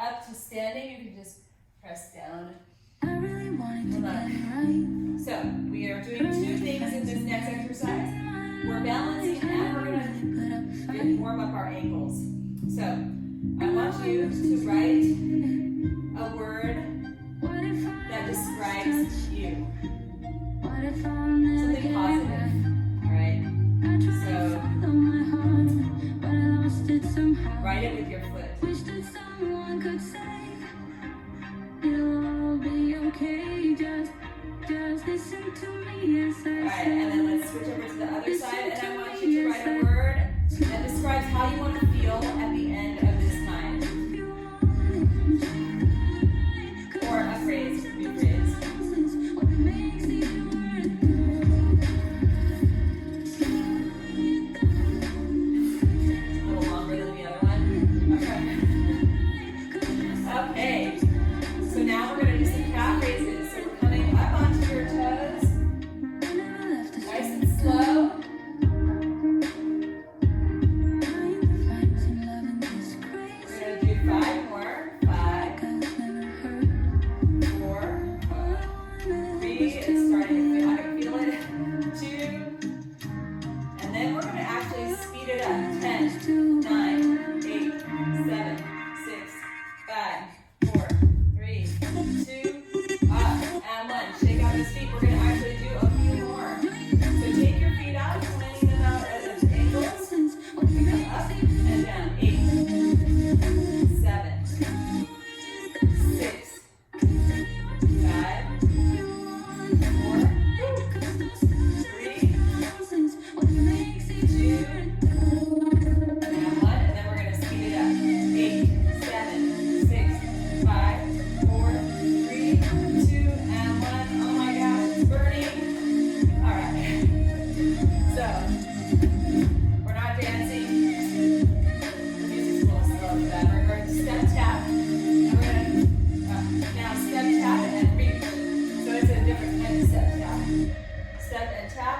Up to standing, you can just press down. So we are doing two things in this next exercise. We're balancing and we're going to warm up our ankles. So I want you to write a word that describes you. Something positive. All right. So write it with your foot. Could say it'll all be okay, just listen to me as I say. Alright, and then let's switch over to the other side, and I want you to write a word that describes how you want to feel at the end of this time. Or a phrase, it could be a phrase. It's a little longer than the other one. Okay, so now we're going to do some calf raises. So we're coming up onto your toes, nice and slow. We're going to do 5 more. 5, 4, 3, it's starting to feel it. 2, and then we're going to actually speed it up. 10, 9, 8, 7, 6, 5, 4, 3, 2, up, and 1. Shake out his feet. We're going to actually do a few more. So take your feet out, planting them out at angles. Come up and down. 8, 7, 6, 5, 4, 3, 2, and 1. And then we're going to speed it up. 8, 7, 6, 5, 4, 3, 2, and 1. Oh my gosh, it's burning. All right. So, we're not dancing. The music's a little slow for that. We're going to step tap. And we're going to now step tap and reach. So it's a different kind of step tap. Step and tap,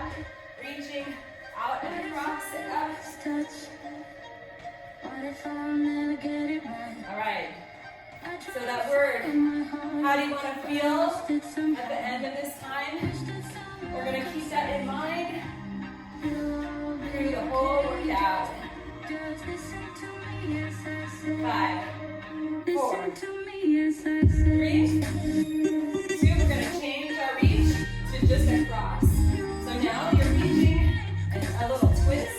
reaching out and across and up. All right. So that word, how do you want to feel at the end of this time? We're going to keep that in mind through the whole workout. 5, 4, 3, 2, we're going to change our reach to just across. So now you're reaching a little twist.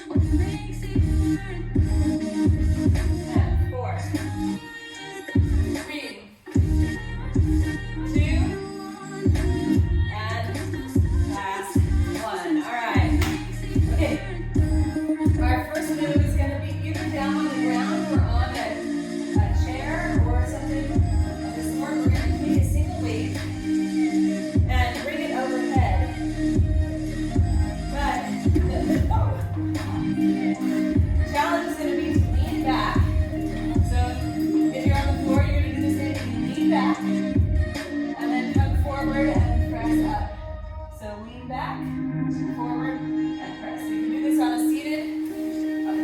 4, 3, 2, and last one. All right. Okay. Our first move is going to be either down on the ground or on a chair or something of the sort. We're going to take a single weight and bring it overhead. But the challenge is going to be to lean back. So if you're on the floor, you're going to do the same thing. Lean back and then come forward and press up. So lean back, forward, and press. So you can do this on a seated, on a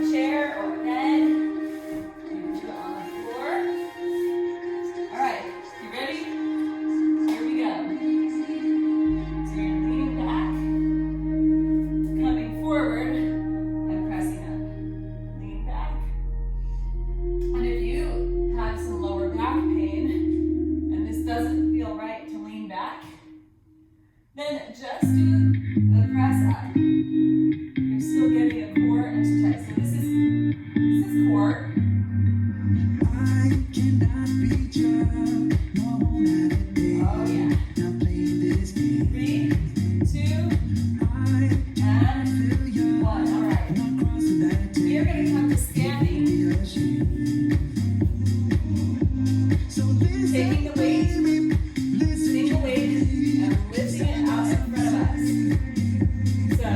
1. All right. We are going to come to standing. Taking the weight, single weight, and lifting it out in front of us. So,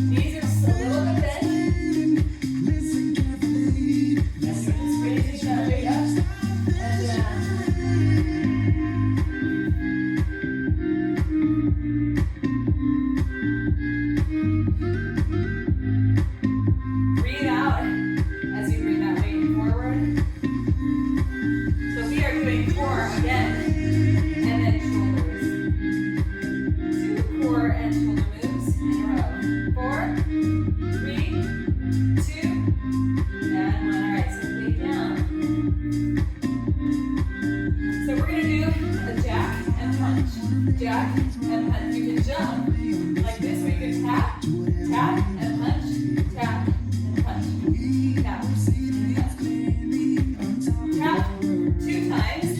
knees are just a little bit bent. And we're just raising that weight up and down. Breathe out as you bring that weight forward. So we are doing core again, and then shoulders. 2 core and shoulder moves in a row. 4, 3, 2, and 1. All right, so lay down. So we're going to do a jack and punch. Jack and punch. You can jump like this, or you can tap, tap and punch, tap and punch. Tap and punch. Tap 2 times.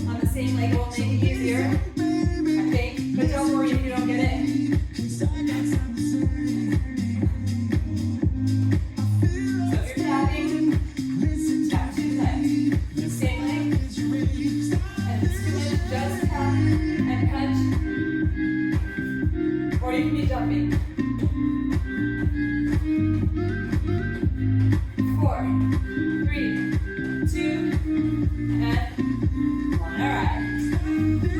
On the same leg will make it easier, I think. But don't worry if you don't get it. So if you're tapping, tap 2 times. Same leg. And this one, just tap and punch. Or you can be jumping. 4, 3, 2, and 1. All right.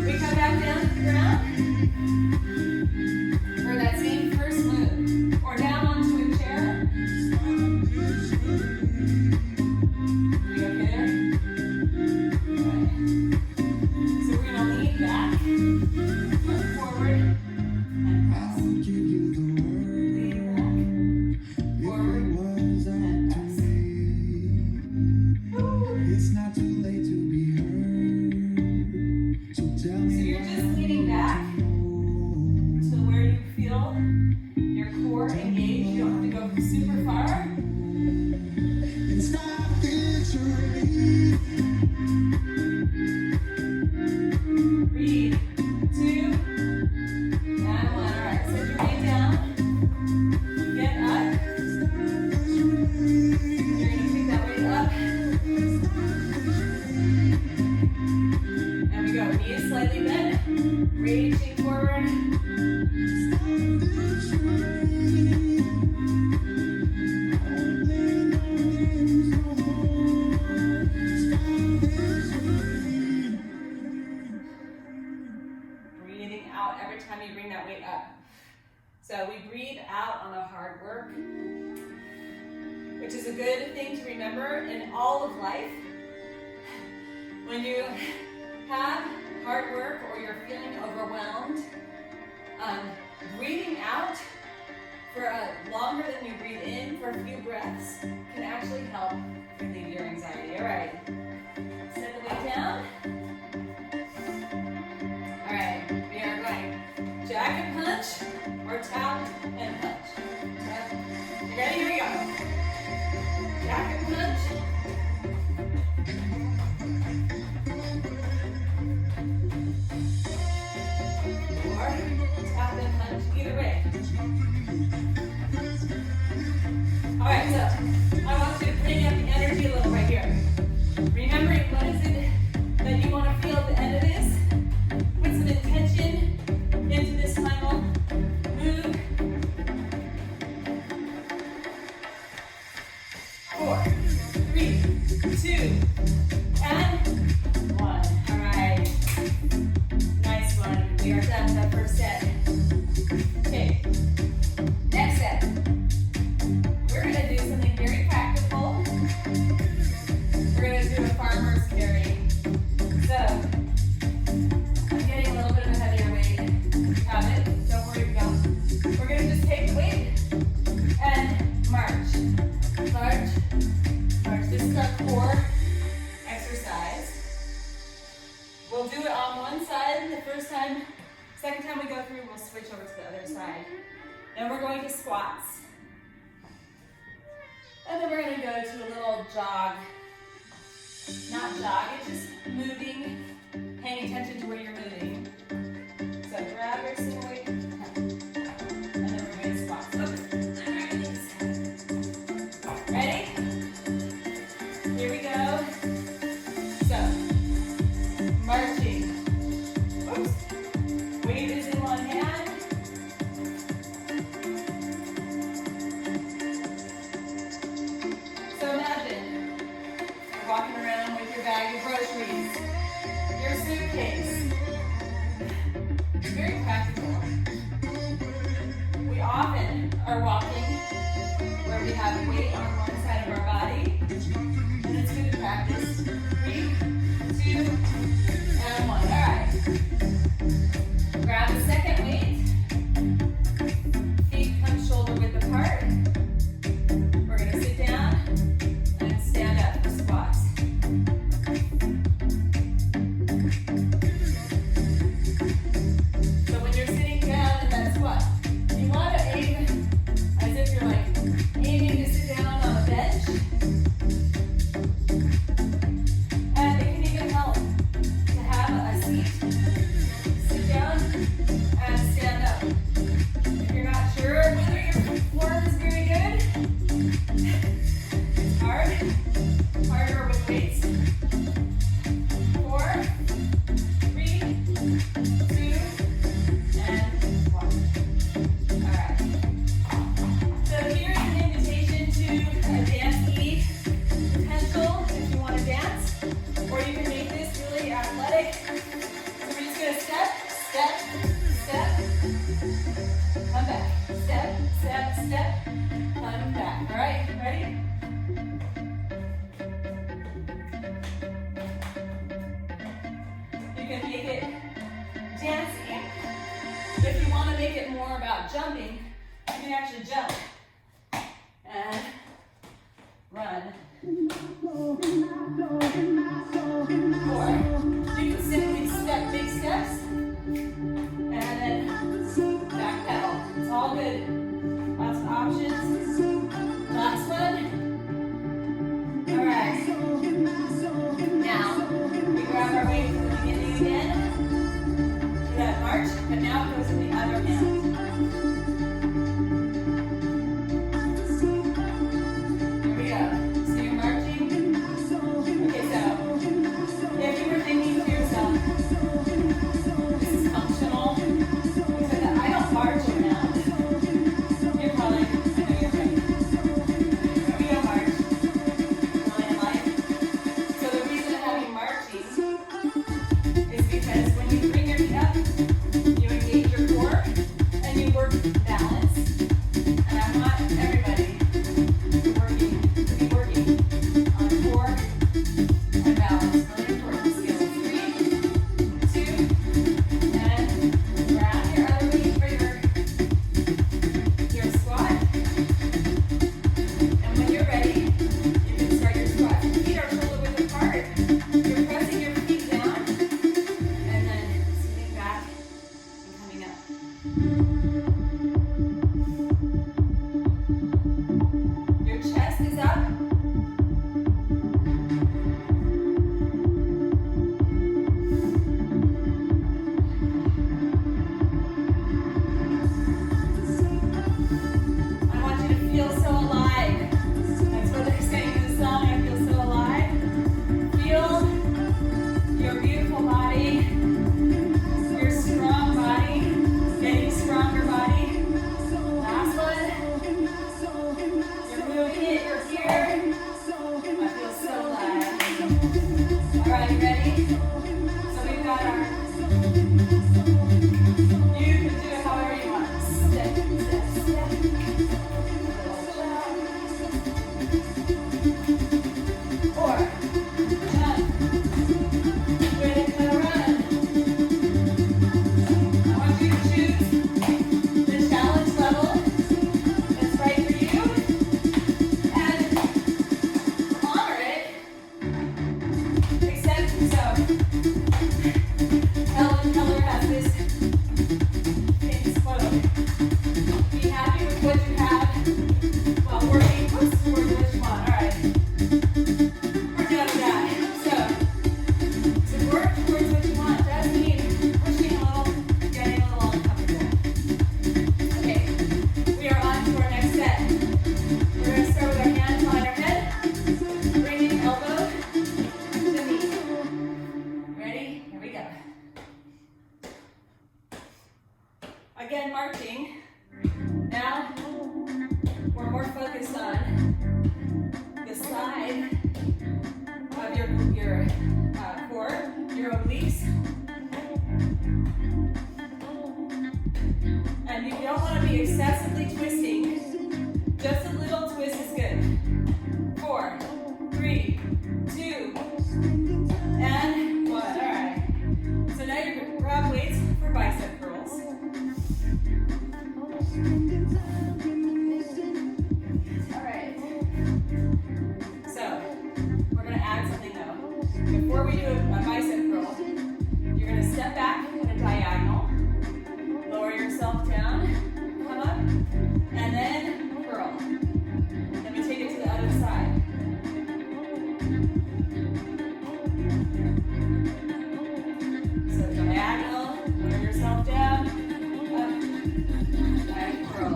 We come back down to the ground for that same first move. Or down onto a chair. We okay there? All right. So we're going to lean back, look forward, and press. Lean back, forward, and press. It's not too late to be heard. So tell So me you're just leaning back to where you feel your core engaged. You don't have to go super far. and stop this rain. 3, 2, and 1. All right, set your weight down. Get up. You're going to pick that weight up. And we go. Knees slightly bent. Reaching forward. Breathing out every time you bring that weight up. So we breathe out on the hard work, which is a good thing to remember in all of life. When you have hard work or you're feeling overwhelmed, breathing out for longer than you breathe in for a few breaths can actually help relieve your anxiety. All right, set the weight down. All right, we are going jack and punch or tap and punch. Tap. You ready? Here we go. Jack and punch. Or tap and punch. Either way. All right, so I want you to bring up the energy a little right here. Remembering what is it that you want to feel at the end of this. Put some intention into this final move. 4, 3, 2, and 1. All right. Nice one. We are done with that first set. Okay. Next set. We're going to do something very practical. We're going to do a farmer's carry. So, I'm getting a little bit of a heavier weight. You have it. Don't worry about it. We're going to just take the weight and march. March. March. This is our core exercise. We'll do it on one side the first time. Second time we go through, we'll switch over to the other side. Then we're going to squats. And then we're going to go to a little jog. Not jog, it's just moving, paying attention to where you're moving. So grab your single weight. are walking, where we have weight on one side of our body. And it's good to practice. 3, 2, and 1. All right. Grab the second weight. Feet come shoulder width apart. We're going to sit down and stand up for squats. So when you're sitting down in that squat, you want to aim as if you're like aiming to sit down on a bench. And it can even help to have a seat. Sit down and stand up. If you're not sure whether your form is very good, it's hard. Harder with weights. 4, 3, 2, and 1. All right. So here's an invitation to a dance-y potential if you want to dance, or you can make this really athletic. So we're just going to step, step, step, come back. Step, step, step, come back. All right, ready? You can make it dancing. If you want to make it more about jumping, you can actually jump and run. Or you can simply step big steps and then back pedal. It's all good. Lots of options. Last one. All right. Now we grab our weight from the beginning again. Do that march, but now it goes in the other hand. Here we go. So you're marching. Okay, so if you were thinking to yourself, this is functional, so that I don't march around, you're probably, I know you're right. We don't march. Really in life. So the reason of having marching is because when you bring your feet up, you engage your core and you work balance. And I want everybody to be working on core and balance. Really important skills. 3, 2, and grab your other weight for your squat. And when you're ready, you can start your squat. Your feet are shoulder width apart. You're pressing your feet down and then sitting back and coming up. Your chest is up. I want you to feel so alive. That's what they're saying in the song. I feel so alive. Feel your beautiful body, your strong body, getting stronger body. Last one. You're moving it. You're here. I feel so alive. All right, ready? So we've got our. You can do it however you want. Step, step, step. Or jump with a run. I want you to choose the challenge level that's right for you and honor it. Accept yourself. Helen Keller has this famous quote. Be happy with what you have while working towards what you want. All right. We're done with that. So, to work towards what you want does mean pushing a little, getting a little uncomfortable. Okay, we are on to our next set. We're going to start with our hands behind our head, bringing elbow to knee. Ready? Here we go. Again, marching. Now, we're more focused on the side of your core, your obliques. And you don't want to be excessively twisting and then curl. Then we take it to the other side. So diagonal, lower yourself down, up, and curl.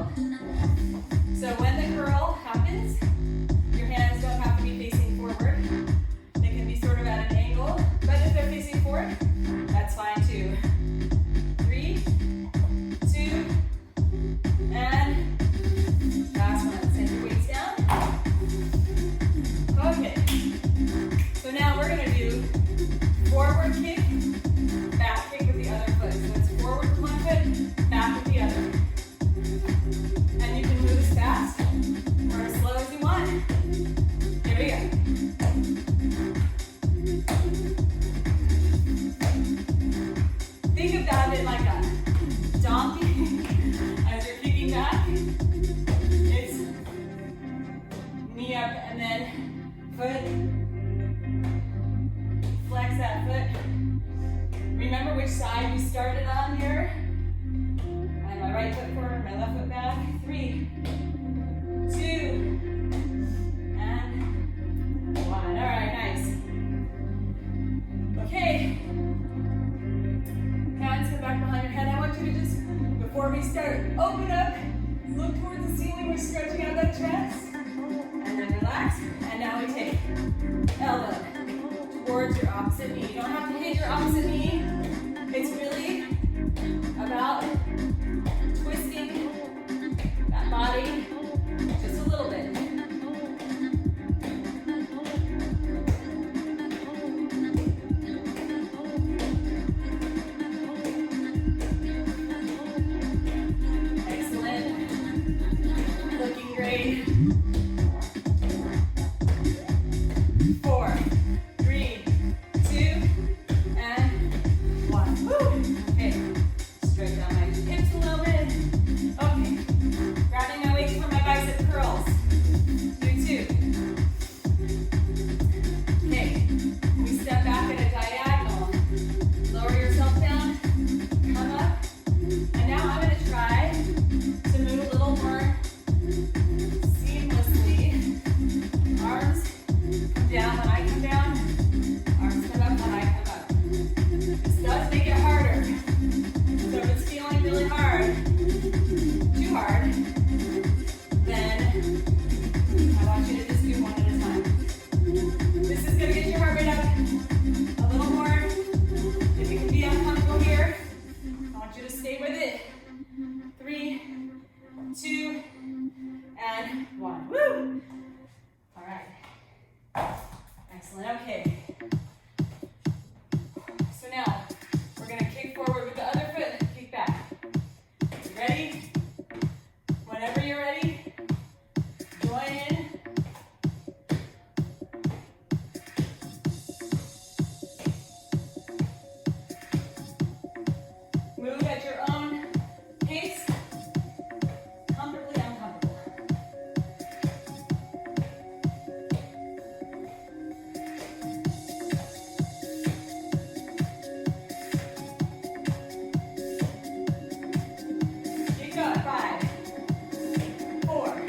So when the curl happens, your hands don't have to be facing forward. They can be sort of at an angle, but if they're facing forward, that's fine too. 3, 2, and last one. Send your weights down. Okay. So now we're going to do forward kick, back kick with the other foot. So it's forward with one foot, back with the other. And you can move as fast or as slow as you want. Here we go. Think of that a bit like a donkey as you're kicking back. It's knee up and then foot. Flex that foot. Remember which side you started on here. And my right foot forward, my left foot back. 3, 2, and 1. All right, nice. Okay. Hands come back behind your head. I want you to just, before we start, open up, look towards the ceiling. We're stretching out that chest. And then relax. And now we take elbow towards your opposite knee. You don't have to hit your opposite knee. It's really about twisting that body just a little bit. Excellent. Looking great. 4, 3, 2, and 1. Woo! Okay. Straight down my hips a little bit. Okay. Grabbing my weights for my bicep curls. Do 2. Okay. We step back at a diagonal. Lower yourself down. Come up. And now I'm going to try to move a little more seamlessly. Arms come down when I come down. Arms come up when I come up. This does make it harder. So if it's feeling really hard, too hard, then I want you to just do one at a time. This is going to get your heart rate up a little more. If you can be uncomfortable here, I want you to stay with it. 3, 2, and 1. Woo! All right. Excellent. Okay. So now we're going to kick forward with the other foot, kick back. You ready? Whenever you're ready, join in. Move at your own pace, comfortably uncomfortable. Keep going. 5, 4,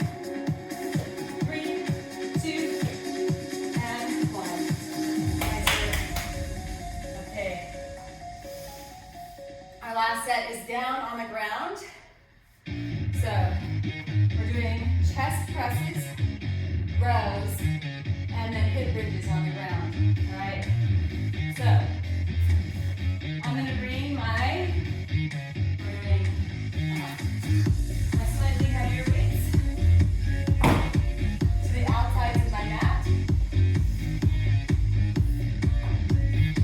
3, 2, and 1. Nice work. Okay. Our last set is down on the ground. So we're doing chest presses, rows, and then hip bridges on the ground. All right. So I'm going to bring my slightly heavier weights to the outsides of my mat.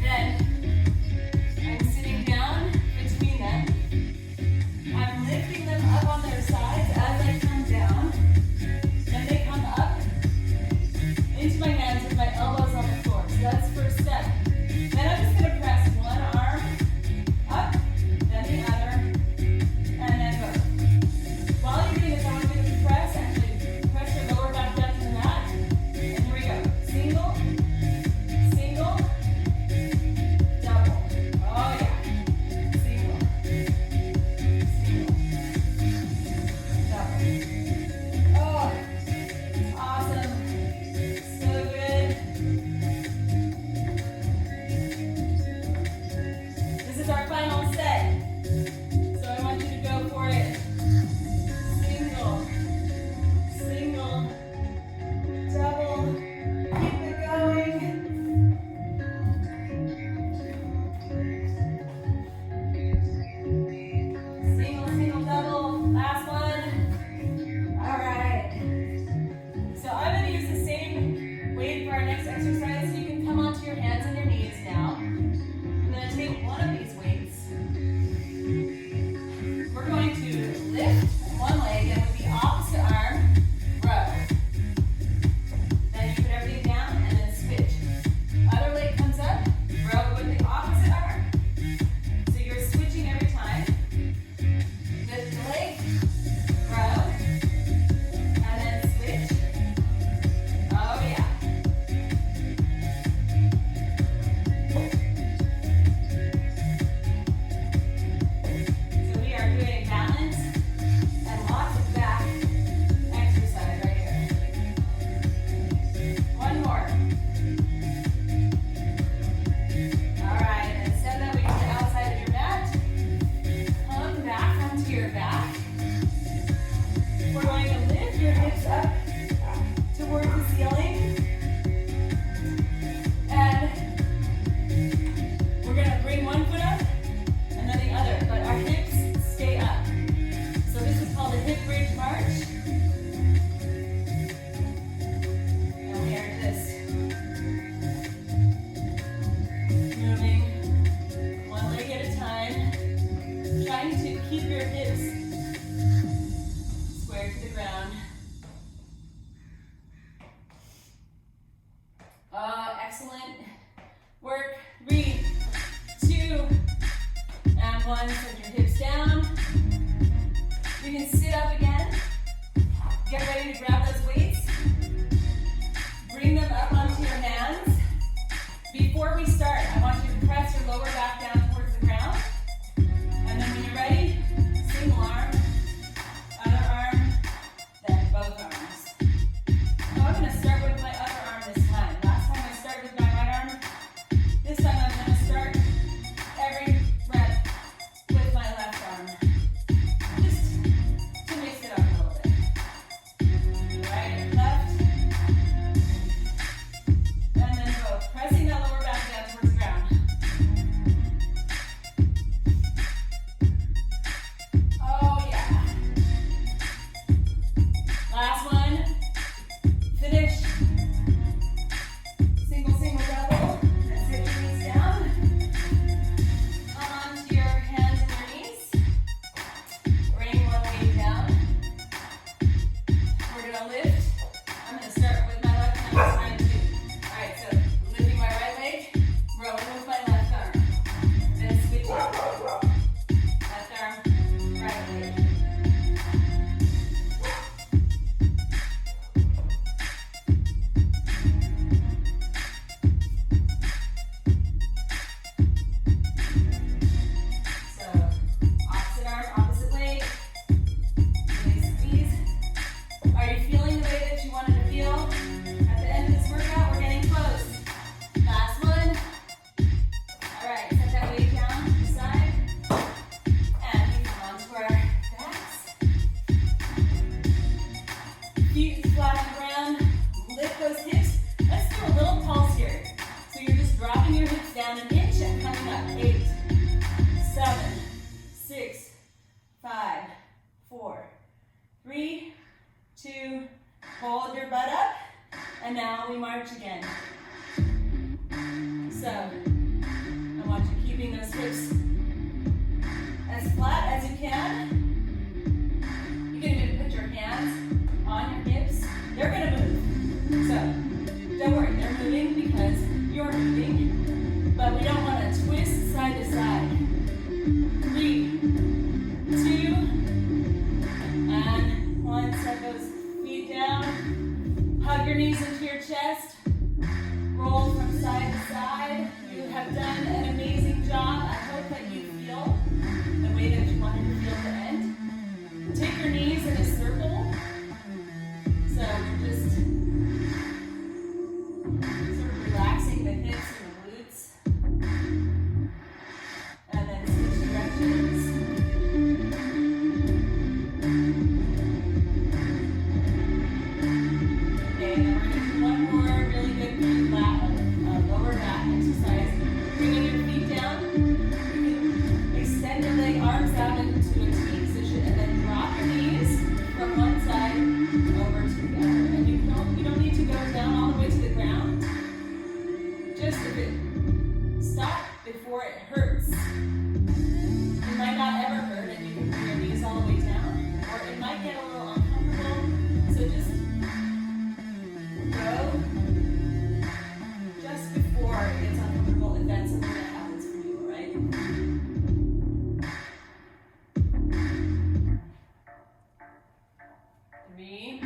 Then I'm sitting down between them. I'm lifting them up on their sides as I come down. Then they come down an inch and coming up. 8, 7, 6, 5, 4, 3, 2, hold your butt up, and now we march again. So, I want you keeping those hips as flat as you can. You can even put your hands on your hips. They're gonna move. So, don't worry, they're moving because you're moving, but we don't want to twist side to side. 3, 2, and 1. Set those feet down. Hug your knees into your chest. Roll from side to side. You have done an amazing job. I hope that you feel the way that you wanted to feel at the end. Take your knees in a circle. So we're just sort of relaxing the hips and the glutes. And then switch directions. Okay, and then we're going to do one more really good lower back exercise. Bringing your feet down. You can extend your leg arms out into a T position and then drop your knees from one side over to the other. And you don't need to go down all the way to the ground. Just if it stop before it hurts. It might not ever hurt and you can bring your knees all the way down. Or it might get a little uncomfortable. So just go just before it gets uncomfortable if that's something that happens for you, right? 3,